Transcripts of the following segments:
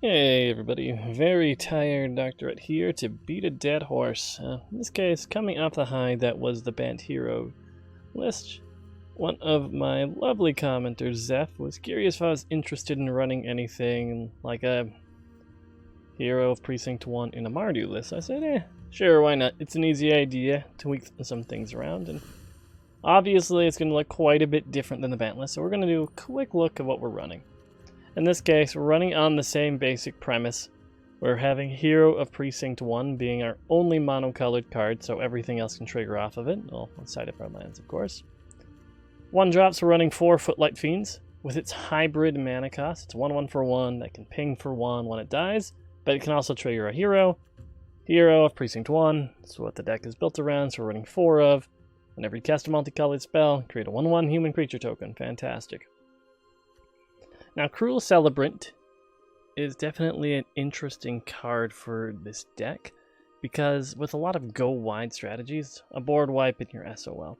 Hey everybody, very tired Doctorate here to beat a dead horse. In this case, coming off the high that was the Bant Hero list, one of my lovely commenters, Zeph, was curious if I was interested in running anything like a Hero of Precinct 1 in a Mardu list. I said, sure, why not? It's an easy idea to tweak some things around, and obviously it's going to look quite a bit different than the Bant list, so we're going to do a quick look at what we're running. In this case, we're running on the same basic premise. We're having Hero of Precinct 1 being our only monocolored card, so everything else can trigger off of it, well, outside of our lands, of course. 1-drops, we're running 4 Footlight Fiends. With its hybrid mana cost, it's 1/1 for 1 that can ping for 1 when it dies, but it can also trigger a Hero. Hero of Precinct 1, that's what the deck is built around, so we're running 4 of. Whenever you cast a multicolored spell, create a 1/1 human creature token. Fantastic. Now, Cruel Celebrant is definitely an interesting card for this deck, because with a lot of go-wide strategies, a board wipe and your SOL.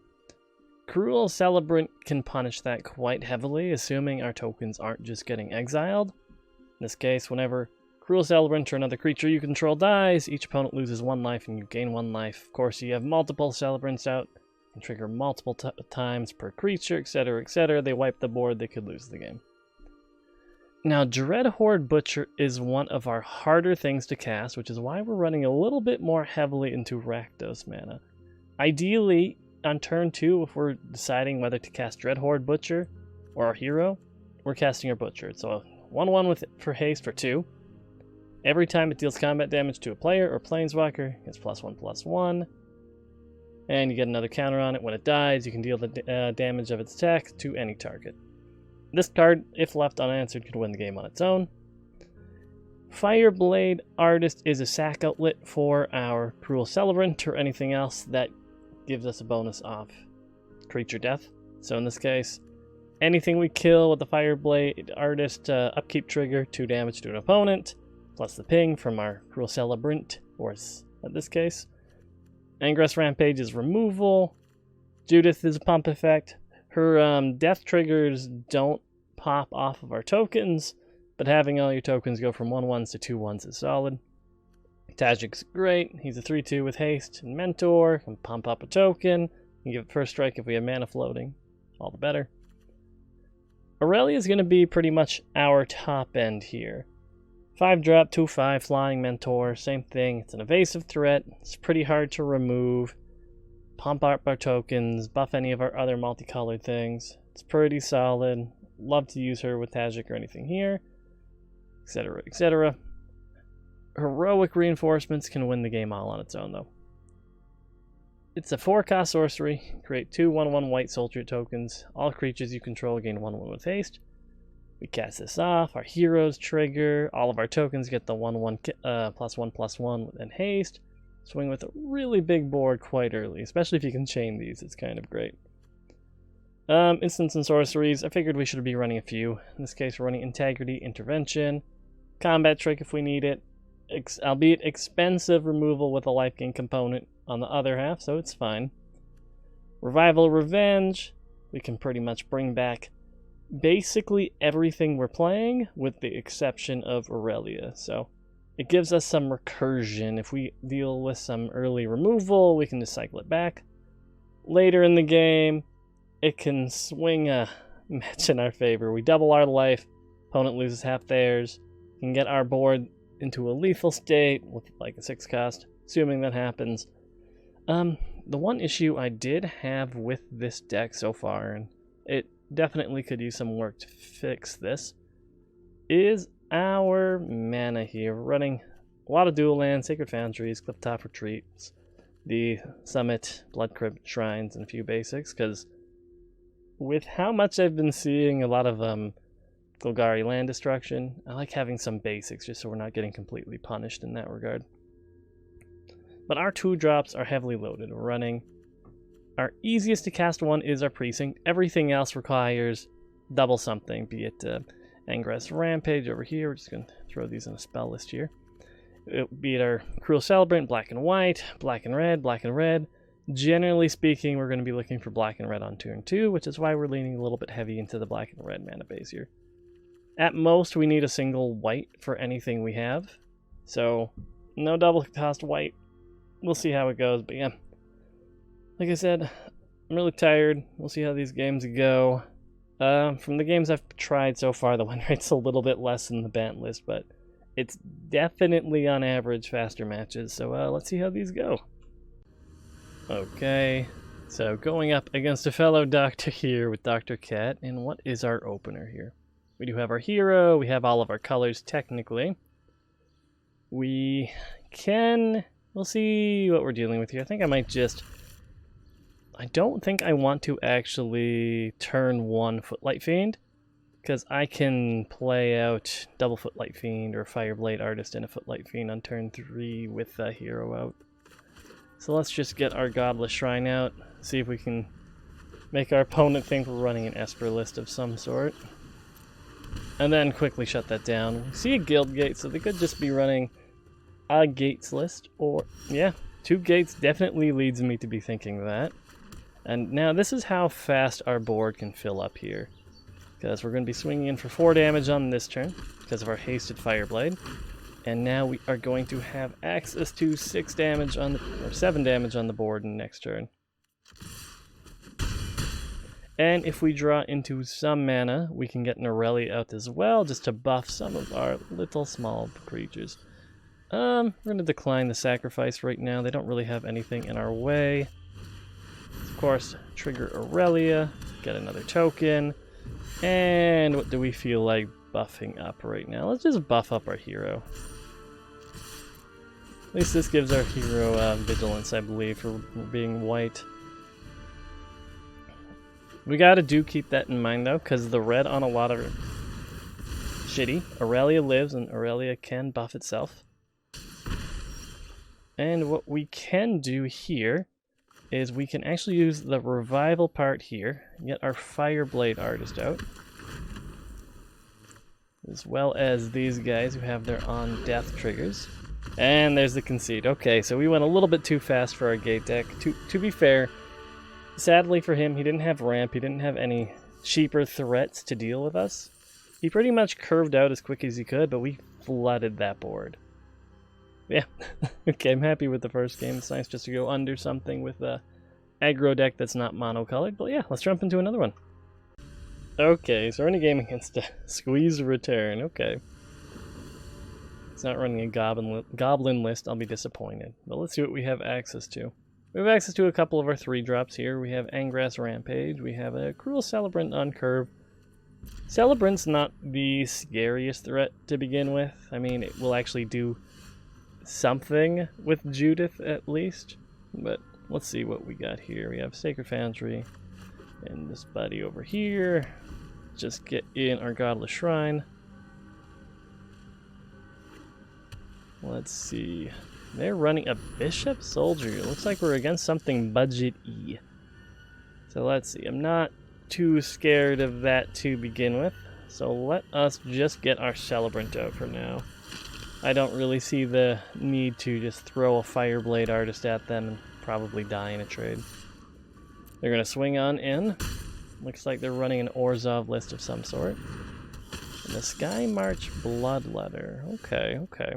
Cruel Celebrant can punish that quite heavily, assuming our tokens aren't just getting exiled. In this case, whenever Cruel Celebrant or another creature you control dies, each opponent loses 1 life and you gain 1 life. Of course, you have multiple Celebrants out, can trigger multiple times per creature, etc., etc. They wipe the board, they could lose the game. Now, Dreadhorde Butcher is one of our harder things to cast, which is why we're running a little bit more heavily into Rakdos mana. Ideally, on turn 2, if we're deciding whether to cast Dreadhorde Butcher or our hero, we're casting our Butcher. So a 1/1 for haste for 2. Every time it deals combat damage to a player or planeswalker, it's +1/+1. And you get another counter on it. When it dies, you can deal the damage of its attack to any target. This card, if left unanswered, could win the game on its own. Fireblade Artist is a sack outlet for our Cruel Celebrant or anything else that gives us a bonus off creature death. So in this case, anything we kill with the Fireblade Artist upkeep trigger, 2 damage to an opponent, plus the ping from our Cruel Celebrant, or in this case. Angress Rampage is removal. Judith is a pump effect. Her death triggers don't pop off of our tokens, but having all your tokens go from 1/1s to 2/1s is solid. Tajik's great. He's a 3/2 with haste and mentor. Can pump up a token. Can give it first strike if we have mana floating. All the better. Aurelia is going to be pretty much our top end here. 5-drop, 2/5, flying mentor. Same thing. It's an evasive threat. It's pretty hard to remove. Pump up our tokens, buff any of our other multicolored things. It's pretty solid. Love to use her with Tajik or anything here, etc., etc. Heroic Reinforcements can win the game all on its own, though. It's a 4-cost sorcery. Create 2 1/1 white soldier tokens. All creatures you control gain 1/1 with haste. We cast this off. Our heroes trigger. All of our tokens get the 1/1 +1/+1 and haste. Swing with a really big board quite early, especially if you can chain these. It's kind of great. Instants and sorceries. I figured we should be running a few. In this case, we're running Integrity, Intervention, Combat Trick if we need it, albeit expensive removal with a life gain component on the other half, so it's fine. Revival, Revenge. We can pretty much bring back basically everything we're playing, with the exception of Aurelia, so it gives us some recursion. If we deal with some early removal, we can just cycle it back. Later in the game, it can swing a match in our favor. We double our life, opponent loses half theirs. We can get our board into a lethal state with like a 6-cost, assuming that happens. The one issue I did have with this deck so far, and it definitely could use some work to fix this, is our mana here. We're running a lot of dual lands, Sacred Foundries, Clifftop Retreats, the Summit, Blood Crypt Shrines, and a few basics, because with how much I've been seeing a lot of Golgari land destruction, I like having some basics just so we're not getting completely punished in that regard. But our 2-drops are heavily loaded. We're running our easiest to cast one is our Precinct. Everything else requires double something, be it Angress Rampage over here. We're just going to throw these in a spell list here. Be it our Cruel Celebrant, black and white, black and red, black and red. Generally speaking, we're going to be looking for black and red on turn 2, which is why we're leaning a little bit heavy into the black and red mana base here. At most, we need a single white for anything we have. So, no double cost white. We'll see how it goes, but yeah. Like I said, I'm really tired. We'll see how these games go. From the games I've tried so far, the win rate's a little bit less than the bant list, but it's definitely on average faster matches, so let's see how these go. Okay, so going up against a fellow doctor here with Dr. Cat, and what is our opener here? We do have our hero, we have all of our colors technically. We'll see what we're dealing with here. I think I might just... I don't think I want to actually turn one Footlight Fiend, because I can play out double Footlight Fiend or Fireblade Artist and a Footlight Fiend on turn 3 with a hero out. So let's just get our Godless Shrine out, see if we can make our opponent think we're running an Esper list of some sort. And then quickly shut that down. We see a Guild Gate, so they could just be running a Gates list, or, yeah, 2 Gates definitely leads me to be thinking that. And now this is how fast our board can fill up here. Because we're going to be swinging in for 4 damage on this turn, because of our hasted Fireblade. And now we are going to have access to 6 damage on the, or 7 damage on the board in the next turn. And if we draw into some mana, we can get an Aurelia out as well, just to buff some of our little small creatures. We're going to decline the sacrifice right now. They don't really have anything in our way. Of course, trigger Aurelia, get another token. And what do we feel like buffing up right now? Let's just buff up our hero. At least this gives our hero vigilance, I believe, for being white. We gotta keep that in mind though, because the red on a lot of shitty. Aurelia lives and Aurelia can buff itself. And what we can do here is we can actually use the revival part here, get our Fireblade Artist out, as well as these guys who have their on death triggers. And there's the concede. Okay, so we went a little bit too fast for our gate deck. To be fair, sadly for him, he didn't have ramp, he didn't have any cheaper threats to deal with us. He pretty much curved out as quick as he could, but we flooded that board. Yeah, okay, I'm happy with the first game. It's nice just to go under something with a aggro deck that's not monocolored. But yeah, let's jump into another one. Okay, so we're in a game against a Squeeze Return. Okay. It's not running a goblin list. I'll be disappointed. But let's see what we have access to. We have access to a couple of our 3-drops here. We have Angrass Rampage. We have a Cruel Celebrant on curve. Celebrant's not the scariest threat to begin with. I mean, it will actually do something with Judith at least, but let's see what we got here. We have Sacred Foundry and this buddy over here. Just get in our Godless Shrine. Let's see. They're running a Bishop Soldier. It looks like we're against something budget-y. So let's see. I'm not too scared of that to begin with, so let us just get our Celebrant out for now. I don't really see the need to just throw a Fireblade Artist at them and probably die in a trade. They're going to swing on in. Looks like they're running an Orzhov list of some sort. And the Sky March Bloodletter. Okay, okay.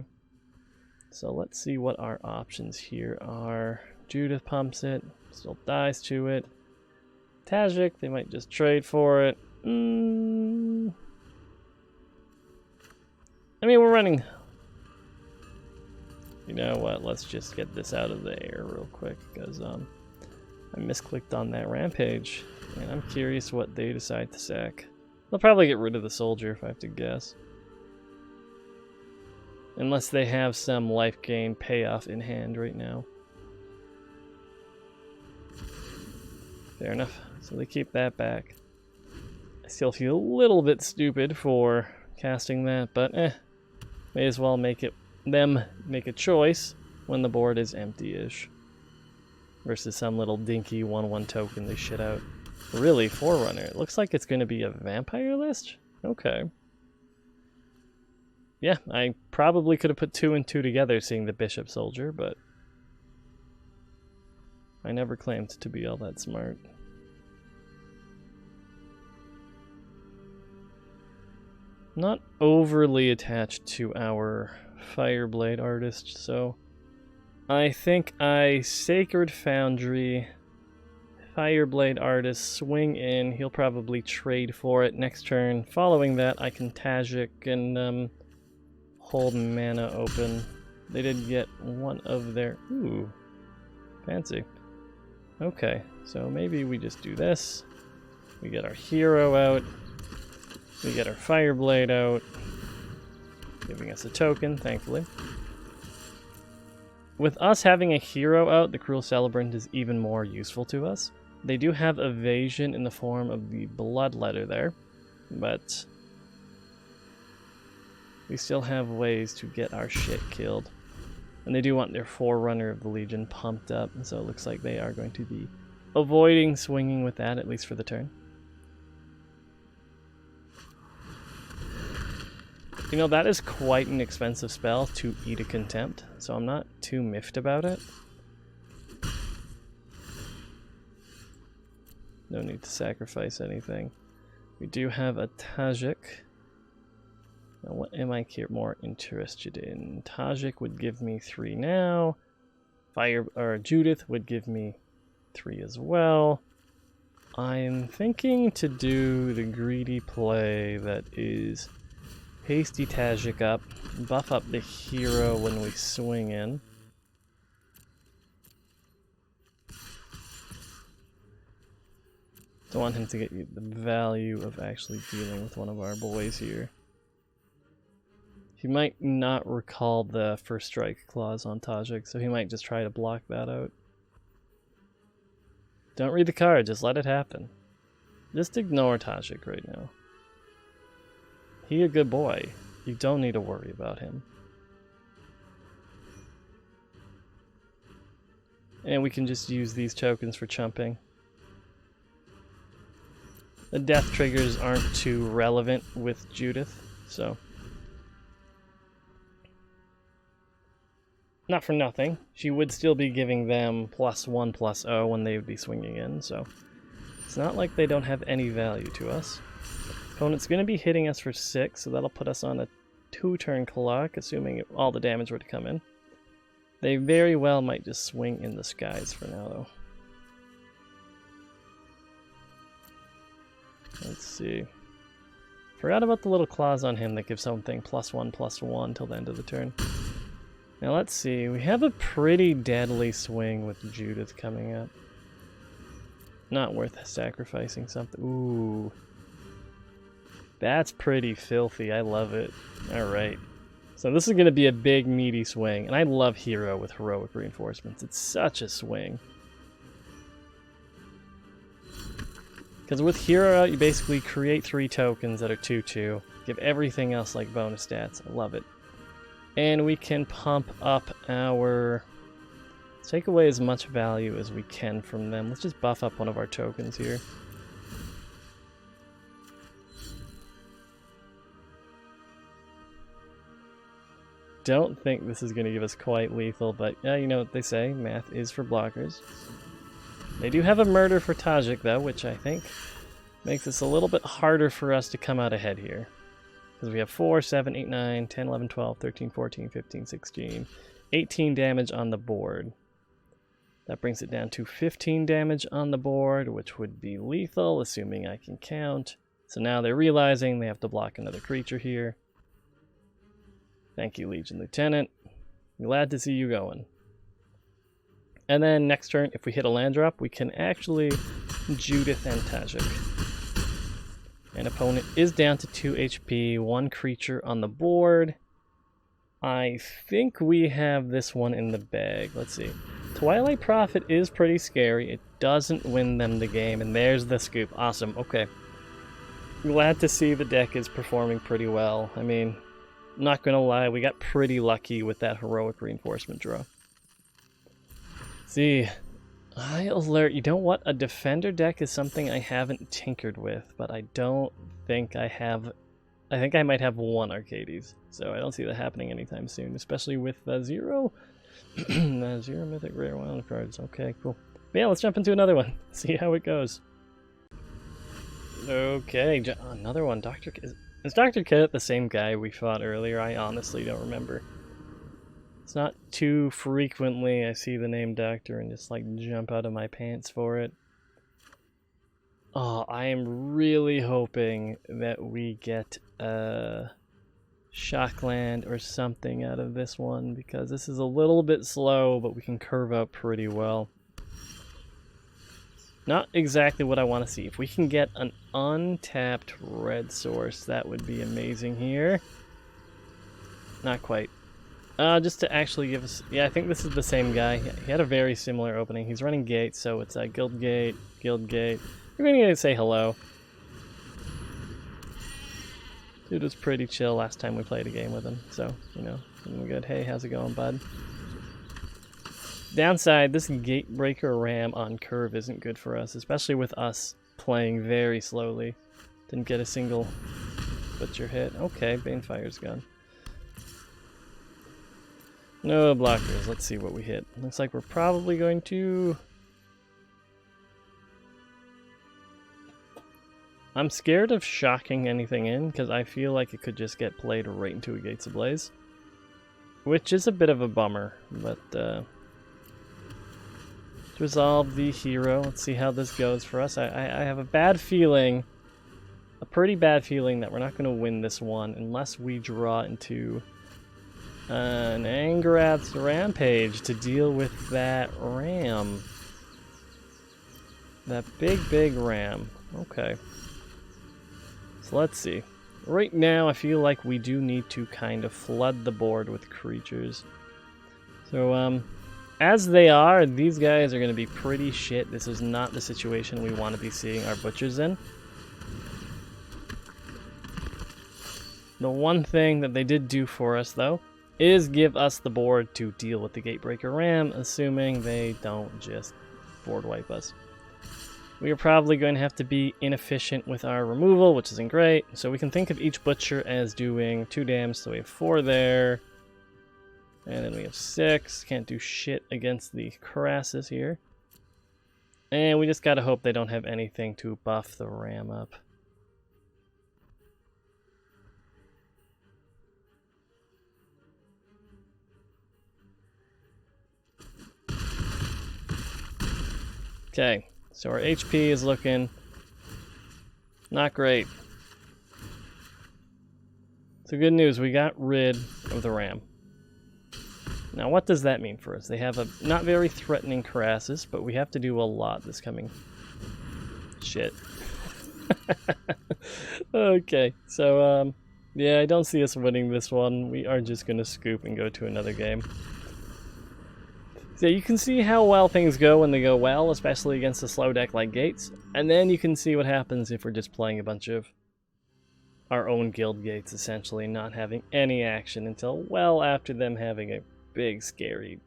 So let's see what our options here are. Judith pumps it, still dies to it. Tajik, they might just trade for it. I mean, we're running... You know what, let's just get this out of the air real quick, because I misclicked on that Rampage, and I'm curious what they decide to sack. They'll probably get rid of the Soldier, if I have to guess. Unless they have some life gain payoff in hand right now. Fair enough, so they keep that back. I still feel a little bit stupid for casting that, but may as well make a choice when the board is empty-ish. Versus some little dinky 1/1 token they shit out. Really, Forerunner. It looks like it's going to be a vampire list? Okay. Yeah, I probably could have put 2 and 2 together seeing the Bishop Soldier, but I never claimed to be all that smart. not overly attached to our Fireblade artist, so I think I Sacred Foundry, Fireblade artist, swing in. He'll probably trade for it next turn. Following that, I can Tajik and hold mana open. They did get one of their... Ooh, fancy. Okay, so maybe we just do this. We get our hero out. We get our Fireblade out, giving us a token, thankfully. With us having a hero out, the Cruel Celebrant is even more useful to us. They do have evasion in the form of the Bloodletter there, but we still have ways to get our shit killed. And they do want their Forerunner of the Legion pumped up, so it looks like they are going to be avoiding swinging with that, at least for the turn. You know, that is quite an expensive spell to eat a Contempt, so I'm not too miffed about it. No need to sacrifice anything. We do have a Tajik. Now, what am I more interested in? Tajik would give me 3 now. Judith would give me 3 as well. I'm thinking to do the greedy play that is Hasty Tajik up, buff up the hero when we swing in. Don't want him to get the value of actually dealing with one of our boys here. He might not recall the first strike clause on Tajik, so he might just try to block that out. Don't read the card, just let it happen. Just ignore Tajik right now. He a good boy. You don't need to worry about him. And we can just use these tokens for chumping. The death triggers aren't too relevant with Judith, so. Not for nothing. She would still be giving them +1/+0 when they would be swinging in, so. It's not like they don't have any value to us. Opponent's going to be hitting us for 6, so that'll put us on a 2-turn clock, assuming all the damage were to come in. They very well might just swing in the skies for now, though. Let's see. Forgot about the little clause on him that gives something +1/+1 till the end of the turn. Now let's see. We have a pretty deadly swing with Judith coming up. Not worth sacrificing something. Ooh. That's pretty filthy. I love it. Alright. So this is going to be a big, meaty swing. And I love Hero with Heroic Reinforcements. It's such a swing. Because with Hero out, you basically create 3 tokens that are 2/2. Give everything else like bonus stats. I love it. And we can pump up our... Let's take away as much value as we can from them. Let's just buff up one of our tokens here. Don't think this is going to give us quite lethal, but yeah, you know what they say, math is for blockers. They do have a murder for Tajik though, which I think makes this a little bit harder for us to come out ahead here. Because we have 4, 7, 8, 9, 10, 11, 12, 13, 14, 15, 16, 18 damage on the board. That brings it down to 15 damage on the board, which would be lethal, assuming I can count. So now they're realizing they have to block another creature here. Thank you, Legion Lieutenant. Glad to see you going. And then next turn, if we hit a land drop, we can actually Judith and Tajik. And opponent is down to 2 HP, 1 creature on the board. I think we have this one in the bag. Let's see. Twilight Prophet is pretty scary. It doesn't win them the game, and there's the scoop. Awesome, okay. Glad to see the deck is performing pretty well. I mean, not gonna lie, we got pretty lucky with that Heroic Reinforcement draw. See, High Alert, you know what? A Defender deck is something I haven't tinkered with, but I don't think I have... I think I might have 1 Arcades, so I don't see that happening anytime soon, especially with 0 Mythic Rare Wild cards. Okay, cool. But yeah, let's jump into another one, see how it goes. Okay, another one. Is Dr. Kenneth the same guy we fought earlier? I honestly don't remember. It's not too frequently I see the name Doctor and just like jump out of my pants for it. Oh, I am really hoping that we get Shockland or something out of this one, because this is a little bit slow, but we can curve out pretty well. Not exactly what I want to see. If we can get an untapped red source, that would be amazing here. Not quite. Just to actually give us... Yeah, I think this is the same guy. He had a very similar opening. He's running gate, so it's guild gate, guild gate. We're going to say hello. Dude was pretty chill last time we played a game with him, so, you know, we're good. Hey, how's it going, bud? Downside, this gate breaker ram on curve isn't good for us, especially with us playing very slowly. Didn't get a single butcher hit. Okay, Banefire's gone. No blockers. Let's see what we hit. Looks like we're probably going to... I'm scared of shocking anything in, because I feel like it could just get played right into a Gates Ablaze. Which is a bit of a bummer, but to resolve the hero, let's see how this goes for us. I have a bad feeling, a pretty bad feeling that we're not going to win this one unless we draw into an Angrath's Rampage to deal with that ram. That big ram. Okay. So let's see. Right now, I feel like we do need to kind of flood the board with creatures. So, as they are, these guys are going to be pretty shit. This is not the situation we want to be seeing our butchers in. The one thing that they did do for us, though, is give us the board to deal with the Gatebreaker Ram, assuming they don't just board wipe us. We are probably going to have to be inefficient with our removal, which isn't great. So we can think of each butcher as doing 2 damage, so we have 4 there. And then we have 6. Can't do shit against the Crassus here. And we just gotta hope they don't have anything to buff the ram up. Okay. So our HP is looking not great. So good news, we got rid of the ram. Now what does that mean for us? They have a not very threatening Crassus, but we have to do a lot this coming. Shit. Okay, so yeah, I don't see us winning this one. We are just gonna scoop and go to another game. So you can see how well things go when they go well, especially against a slow deck like Gates. And then you can see what happens if we're just playing a bunch of our own guild Gates, essentially, not having any action until well after them having a big, scary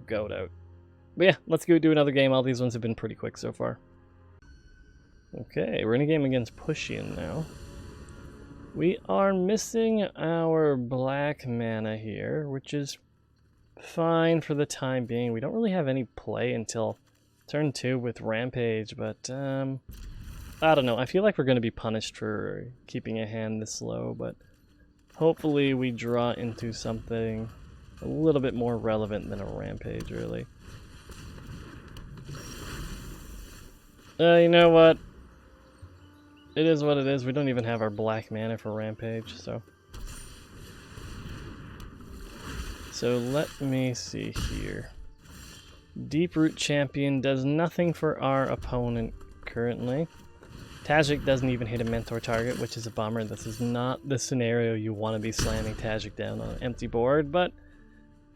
goat out. But yeah, let's go do another game. All these ones have been pretty quick so far. Okay, we're in a game against Pushian now. We are missing our black mana here, which is fine for the time being. We don't really have any play until turn 2 with Rampage, but I don't know. I feel like we're going to be punished for keeping a hand this slow, but hopefully we draw into something a little bit more relevant than a Rampage, really. You know what? It is what it is. We don't even have our black mana for Rampage, so... So let me see here. Deeproot Champion does nothing for our opponent currently. Tajik doesn't even hit a mentor target, which is a bummer. This is not the scenario you want to be slamming Tajik down on an empty board, but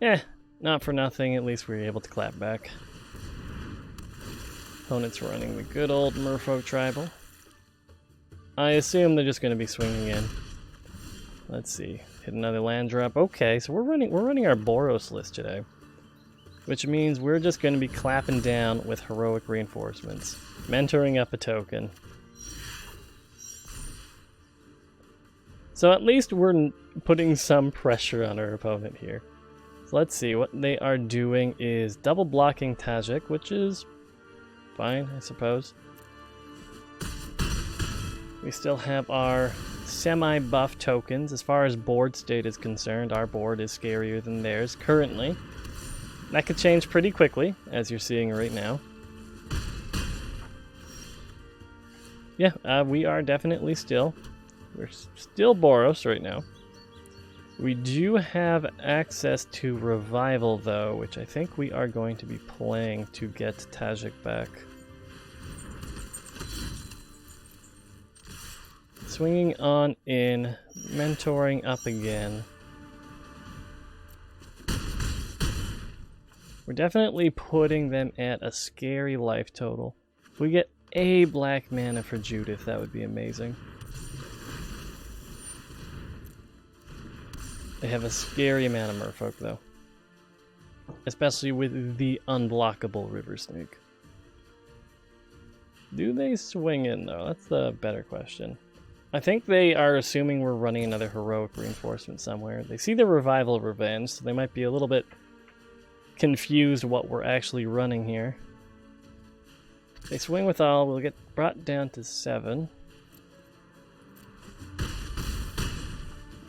yeah, not for nothing. At least we were able to clap back. Opponent's running the good old Merfolk Tribal. I assume they're just going to be swinging in. Let's see. Hit another land drop. Okay, so we're running our Boros list today, which means we're just going to be clapping down with heroic reinforcements, mentoring up a token. So at least we're putting some pressure on our opponent here. So let's see, what they are doing is double blocking Tajik, which is fine, I suppose. We still have our semi-buff tokens. As far as board state is concerned, our board is scarier than theirs currently. That could change pretty quickly, as you're seeing right now. Yeah, we are definitely we're still Boros right now. We do have access to Revival, though, which I think we are going to be playing to get Tajik back. Swinging on in, mentoring up again. We're definitely putting them at a scary life total. If we get a black mana for Judith, that would be amazing. They have a scary amount of merfolk, though. Especially with the unblockable River Snake. Do they swing in, though? That's the better question. I think they are assuming we're running another heroic reinforcement somewhere. They see the Revival Revenge, so they might be a little bit confused what we're actually running here. They swing with all, we'll get brought down to 7.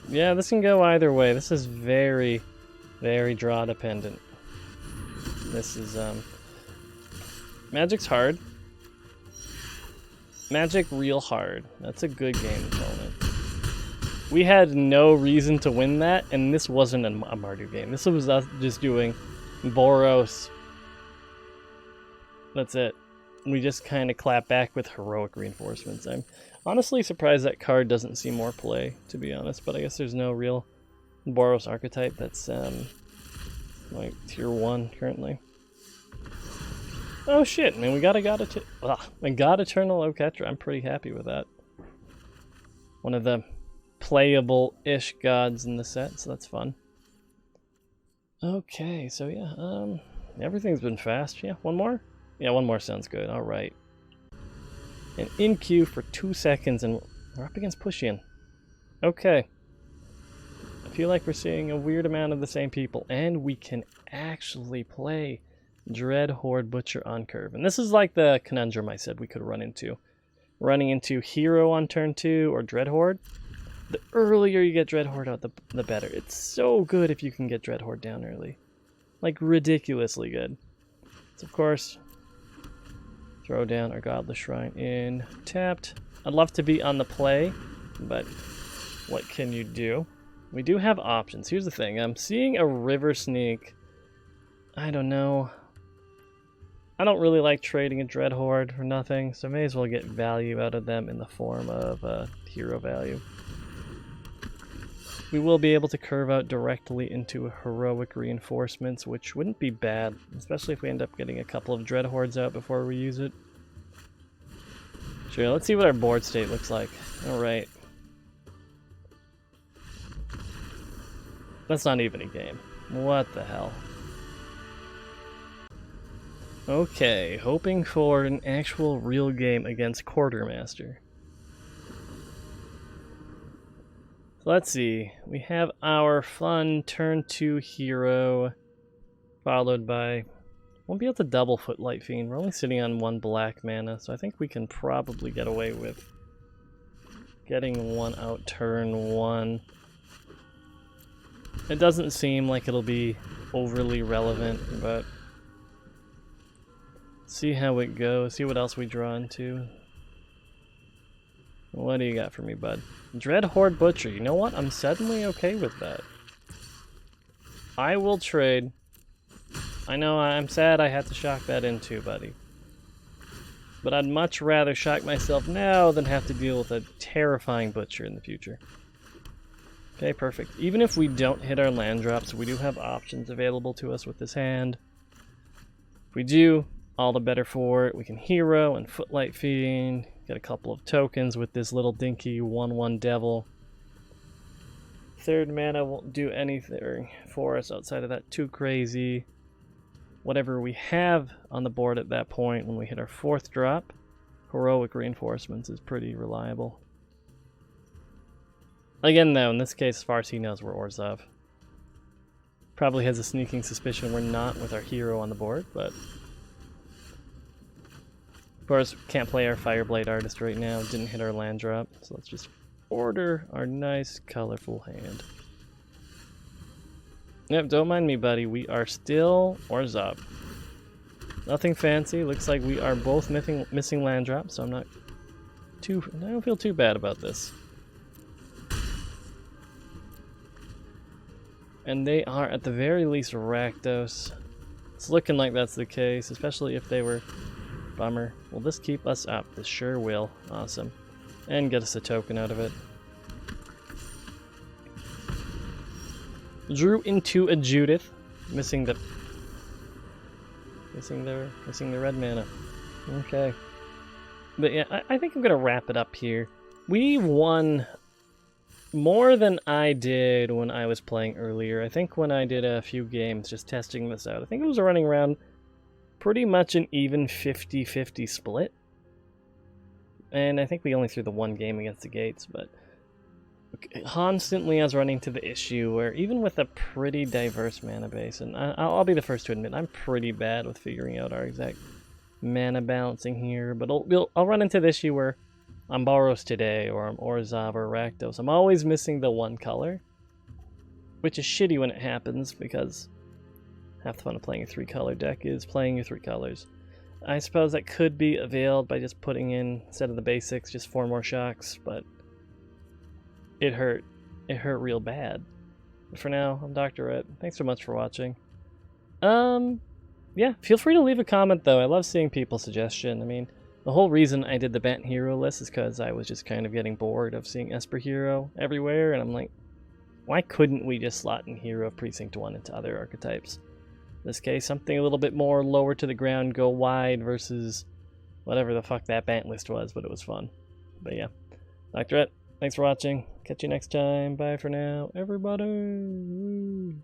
Yeah, this can go either way. This is very, very draw dependent. This is, Magic's hard. Magic real hard. That's a good game opponent. We had no reason to win that, and this wasn't a Mardu game. This was us just doing Boros. That's it. We just kind of clap back with heroic reinforcements. I'm honestly surprised that card doesn't see more play, to be honest, but I guess there's no real Boros archetype that's like tier 1 currently. Oh shit, man, we got a God Eternal Oketra. I'm pretty happy with that. One of the playable-ish gods in the set, so that's fun. Okay, so yeah, everything's been fast. Yeah, one more? Yeah, one more sounds good. Alright. And in queue for 2 seconds, and we're up against Pushian. Okay. I feel like we're seeing a weird amount of the same people, and we can actually play Dread Horde Butcher on curve. And this is like the conundrum I said we could run into. Running into Hero on turn 2 or Dread Horde. The earlier you get Dread Horde out, the better. It's so good if you can get Dread Horde down early. Like, ridiculously good. So, of course, throw down our Godless Shrine in tapped. I'd love to be on the play, but what can you do? We do have options. Here's the thing. I'm seeing a River Sneak. I don't know. I don't really like trading a Dread Horde for nothing, so I may as well get value out of them in the form of hero value. We will be able to curve out directly into heroic reinforcements, which wouldn't be bad, especially if we end up getting a couple of Dread Hordes out before we use it. Sure, let's see what our board state looks like. Alright. That's not even a game. What the hell? Okay, hoping for an actual real game against Quartermaster. So let's see. We have our fun turn 2 hero, followed by... Won't be able to double Footlight Fiend. We're only sitting on 1 black mana, so I think we can probably get away with getting one out turn 1. It doesn't seem like it'll be overly relevant, but see how it goes. See what else we draw into. What do you got for me, bud? Dread Horde Butcher. You know what? I'm suddenly okay with that. I will trade. I know I'm sad I had to shock that in too, buddy. But I'd much rather shock myself now than have to deal with a terrifying Butcher in the future. Okay, perfect. Even if we don't hit our land drops, we do have options available to us with this hand. If we do, all the better for it. We can hero and Footlight Fiend. Get a couple of tokens with this little dinky 1/1 devil. Third mana won't do anything for us outside of that too crazy. Whatever we have on the board at that point when we hit our 4th drop, heroic reinforcements is pretty reliable. Again though, in this case, as far as he knows, we're Orzhov. Probably has a sneaking suspicion we're not with our hero on the board, but... Of course, can't play our Fireblade Artist right now, didn't hit our land drop, so let's just order our nice, colorful hand. Yep, don't mind me, buddy. We are still Orzhov. Nothing fancy. Looks like we are both missing land drops, so I don't feel too bad about this. And they are, at the very least, Rakdos. It's looking like that's the case, especially if they were... Bummer. Will this keep us up? This sure will. Awesome. And get us a token out of it. Drew into a Judith. Missing the red mana. Okay. But yeah, I think I'm gonna wrap it up here. We won more than I did when I was playing earlier. I think when I did a few games just testing this out, I think it was running around pretty much an even 50-50 split. And I think we only threw the one game against the Gates, but constantly I was running to the issue where even with a pretty diverse mana base, and I'll be the first to admit I'm pretty bad with figuring out our exact mana balancing here, but I'll run into the issue where I'm Boros today, or I'm Orzhov or Rakdos. I'm always missing the one color, which is shitty when it happens, because half the fun of playing a 3-color deck is playing your 3 colors. I suppose that could be availed by just putting in, instead of the basics, just 4 more shocks, but it hurt. It hurt real bad. But for now, I'm Dr. Rhett. Thanks so much for watching. Yeah, feel free to leave a comment, though. I love seeing people's suggestion. I mean, the whole reason I did the Bant Hero list is because I was just kind of getting bored of seeing Esper Hero everywhere, and I'm like, why couldn't we just slot in Hero of Precinct 1 into other archetypes? In this case, something a little bit more lower to the ground, go wide, versus whatever the fuck that Bant list was, but it was fun. But yeah, Dr. Rhett, thanks for watching. Catch you next time. Bye for now, everybody.